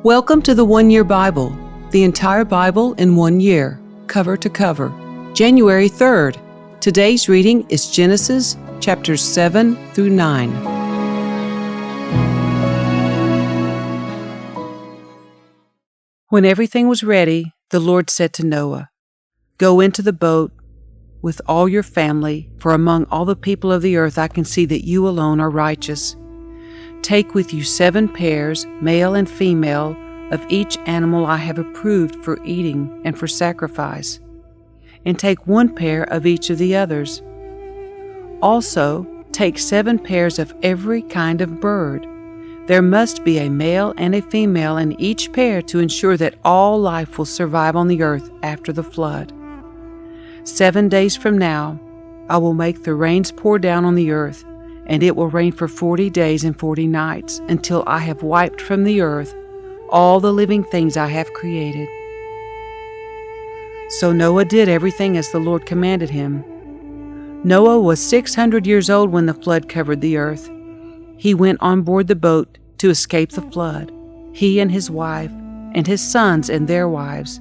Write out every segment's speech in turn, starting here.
Welcome to the 1 Year Bible, the entire Bible in 1 year, cover to cover. January 3rd. Today's reading is Genesis chapters 7 through 9. When everything was ready, the Lord said to Noah, "Go into the boat with all your family, for among all the people of the earth I can see that you alone are righteous. Take with you 7 pairs, male and female, of each animal I have approved for eating and for sacrifice, and take 1 pair of each of the others. Also, take 7 pairs of every kind of bird. There must be a male and a female in each pair to ensure that all life will survive on the earth after the flood. 7 days from now, I will make the rains pour down on the earth, and it will rain for 40 days and 40 nights, until I have wiped from the earth all the living things I have created." So Noah did everything as the Lord commanded him. Noah was 600 years old when the flood covered the earth. He went on board the boat to escape the flood, he and his wife, and his sons and their wives.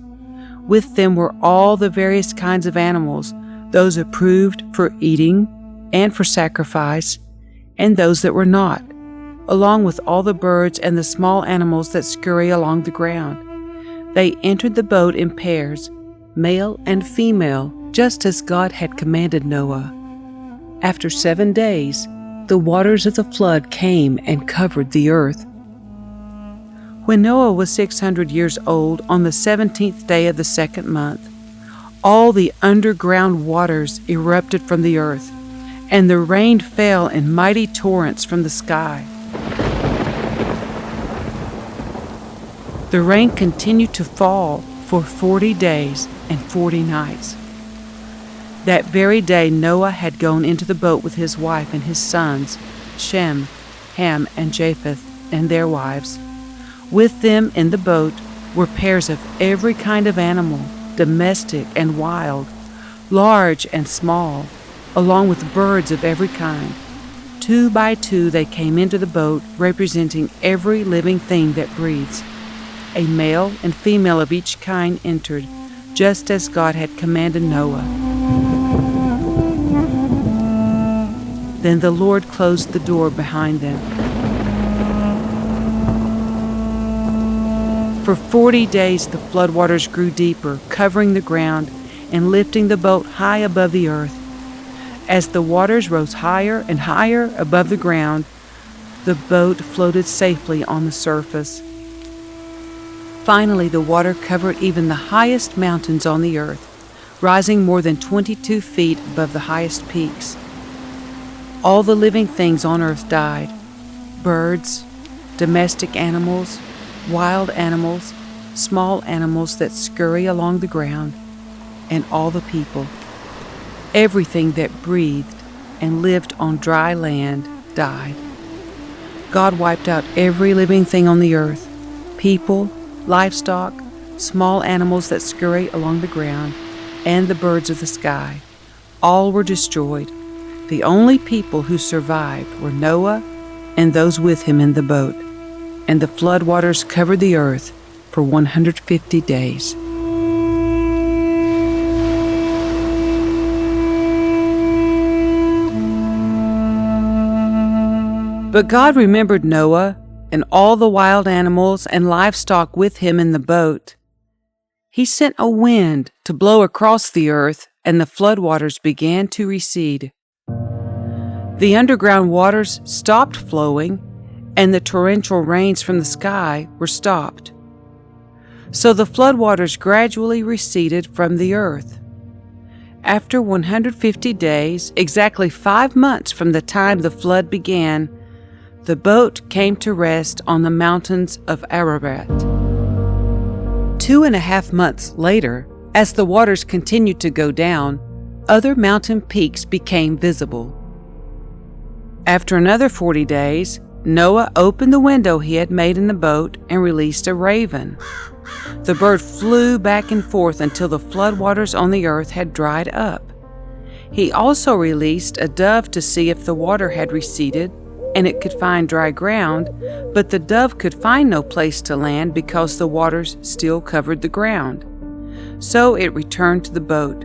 With them were all the various kinds of animals, those approved for eating and for sacrifice, and those that were not, along with all the birds and the small animals that scurry along the ground. They entered the boat in pairs, male and female, just as God had commanded Noah. After 7 days, the waters of the flood came and covered the earth. When Noah was 600 years old, on the 17th day of the 2nd month, all the underground waters erupted from the earth, and the rain fell in mighty torrents from the sky. The rain continued to fall for 40 days and 40 nights. That very day Noah had gone into the boat with his wife and his sons, Shem, Ham, and Japheth, and their wives. With them in the boat were pairs of every kind of animal, domestic and wild, large and small, along with birds of every kind. 2 by 2 they came into the boat, representing every living thing that breathes. A male and female of each kind entered, just as God had commanded Noah. Then the Lord closed the door behind them. For 40 days the floodwaters grew deeper, covering the ground and lifting the boat high above the earth. As the waters rose higher and higher above the ground, the boat floated safely on the surface. Finally, the water covered even the highest mountains on the earth, rising more than 22 feet above the highest peaks. All the living things on earth died: birds, domestic animals, wild animals, small animals that scurry along the ground, and all the people. Everything that breathed and lived on dry land died. God wiped out every living thing on the earth: people, livestock, small animals that scurry along the ground, and the birds of the sky. All were destroyed. The only people who survived were Noah and those with him in the boat, and the flood waters covered the earth for 150 days. But God remembered Noah and all the wild animals and livestock with him in the boat. He sent a wind to blow across the earth, and the floodwaters began to recede. The underground waters stopped flowing, and the torrential rains from the sky were stopped. So the floodwaters gradually receded from the earth. After 150 days, exactly 5 months from the time the flood began, the boat came to rest on the mountains of Ararat. 2.5 months later, as the waters continued to go down, other mountain peaks became visible. After another 40 days, Noah opened the window he had made in the boat and released a raven. The bird flew back and forth until the floodwaters on the earth had dried up. He also released a dove to see if the water had receded, and it could find dry ground, but the dove could find no place to land because the waters still covered the ground. So it returned to the boat,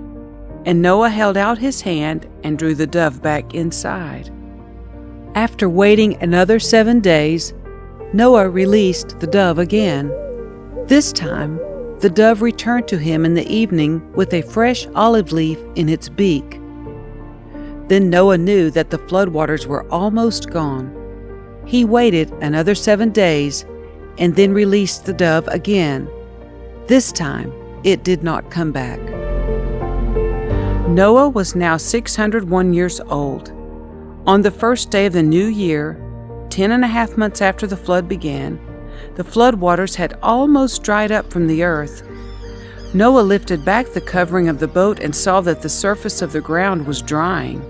and Noah held out his hand and drew the dove back inside. After waiting another 7 days, Noah released the dove again. This time, the dove returned to him in the evening with a fresh olive leaf in its beak. Then Noah knew that the floodwaters were almost gone. He waited another 7 days and then released the dove again. This time, it did not come back. Noah was now 601 years old. On the first day of the new year, 10.5 months after the flood began, the floodwaters had almost dried up from the earth. Noah lifted back the covering of the boat and saw that the surface of the ground was drying.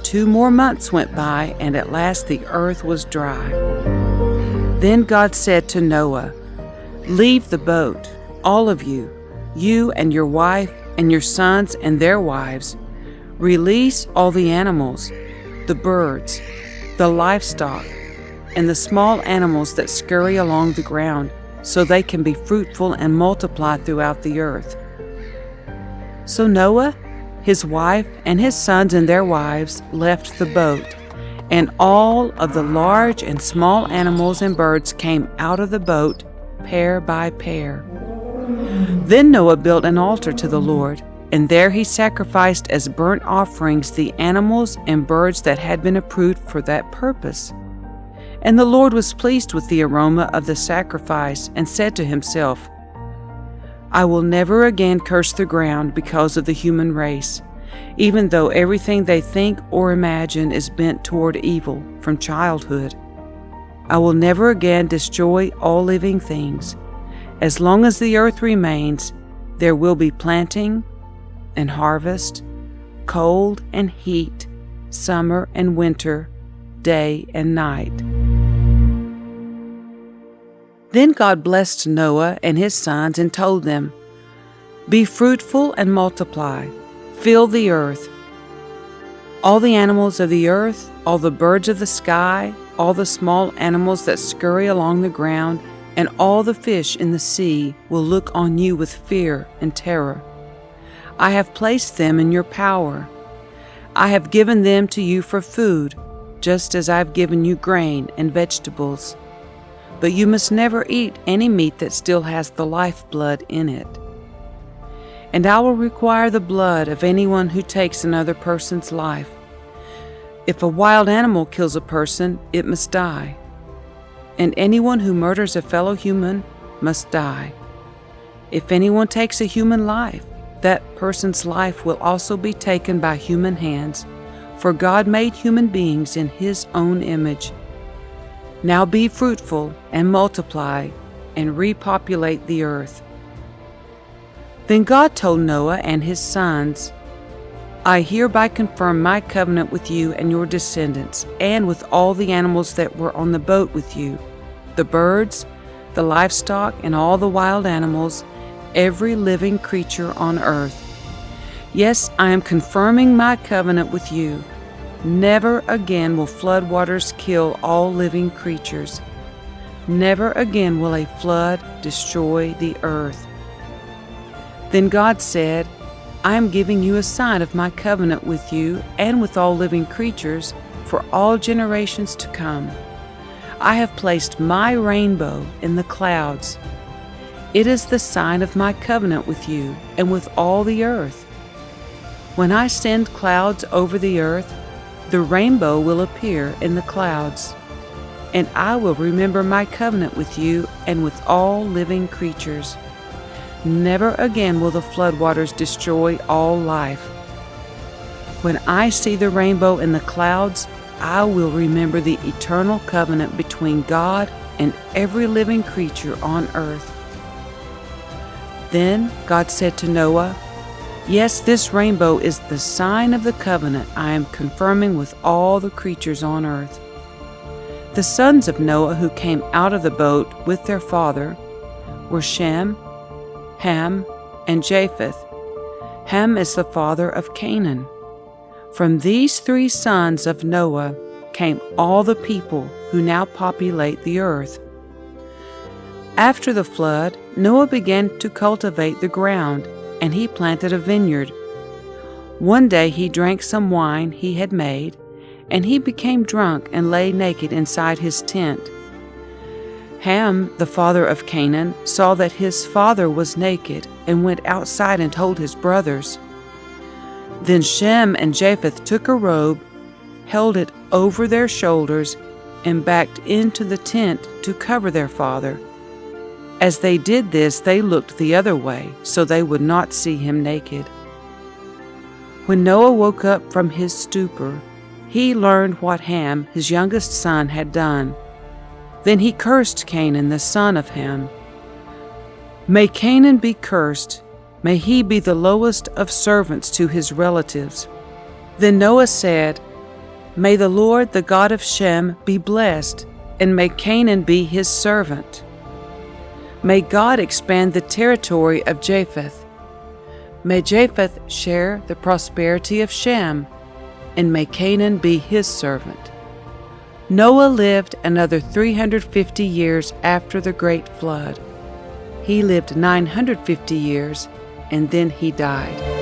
2 more months went by, and at last the earth was dry. Then God said to Noah, "Leave the boat, all of you, you and your wife and your sons and their wives. Release all the animals, the birds, the livestock, and the small animals that scurry along the ground, so they can be fruitful and multiply throughout the earth." So Noah, his wife, and his sons and their wives left the boat, and all of the large and small animals and birds came out of the boat, pair by pair. Then Noah built an altar to the Lord, and there he sacrificed as burnt offerings the animals and birds that had been approved for that purpose. And the Lord was pleased with the aroma of the sacrifice and said to himself, "I will never again curse the ground because of the human race, even though everything they think or imagine is bent toward evil from childhood. I will never again destroy all living things. As long as the earth remains, there will be planting and harvest, cold and heat, summer and winter, day and night." Then God blessed Noah and his sons and told them, "Be fruitful and multiply, fill the earth. All the animals of the earth, all the birds of the sky, all the small animals that scurry along the ground, and all the fish in the sea will look on you with fear and terror. I have placed them in your power. I have given them to you for food, just as I have given you grain and vegetables. But you must never eat any meat that still has the lifeblood in it. And I will require the blood of anyone who takes another person's life. If a wild animal kills a person, it must die. And anyone who murders a fellow human must die. If anyone takes a human life, that person's life will also be taken by human hands, for God made human beings in His own image. Now be fruitful and multiply and repopulate the earth." Then God told Noah and his sons, "I hereby confirm my covenant with you and your descendants, and with all the animals that were on the boat with you, the birds, the livestock, and all the wild animals, every living creature on earth. Yes, I am confirming my covenant with you. Never again will floodwaters kill all living creatures. Never again will a flood destroy the earth." Then God said, "I am giving you a sign of my covenant with you and with all living creatures for all generations to come. I have placed my rainbow in the clouds. It is the sign of my covenant with you and with all the earth. When I send clouds over the earth, the rainbow will appear in the clouds, and I will remember my covenant with you and with all living creatures. Never again will the floodwaters destroy all life. When I see the rainbow in the clouds, I will remember the eternal covenant between God and every living creature on earth." Then God said to Noah, "Yes, this rainbow is the sign of the covenant I am confirming with all the creatures on earth." The sons of Noah who came out of the boat with their father were Shem, Ham, and Japheth. Ham is the father of Canaan. From these 3 sons of Noah came all the people who now populate the earth. After the flood, Noah began to cultivate the ground, and he planted a vineyard. One day he drank some wine he had made, and he became drunk and lay naked inside his tent. Ham, the father of Canaan, saw that his father was naked and went outside and told his brothers. Then Shem and Japheth took a robe, held it over their shoulders, and backed into the tent to cover their father. As they did this, they looked the other way, so they would not see him naked. When Noah woke up from his stupor, he learned what Ham, his youngest son, had done. Then he cursed Canaan, the son of Ham. May Canaan be cursed, may he be the lowest of servants to his relatives. Then Noah said, May the Lord, the God of Shem, be blessed, and may Canaan be his servant. May God expand the territory of Japheth. May Japheth share the prosperity of Shem, and may Canaan be his servant. Noah lived another 350 years after the great flood. He lived 950 years, and then he died.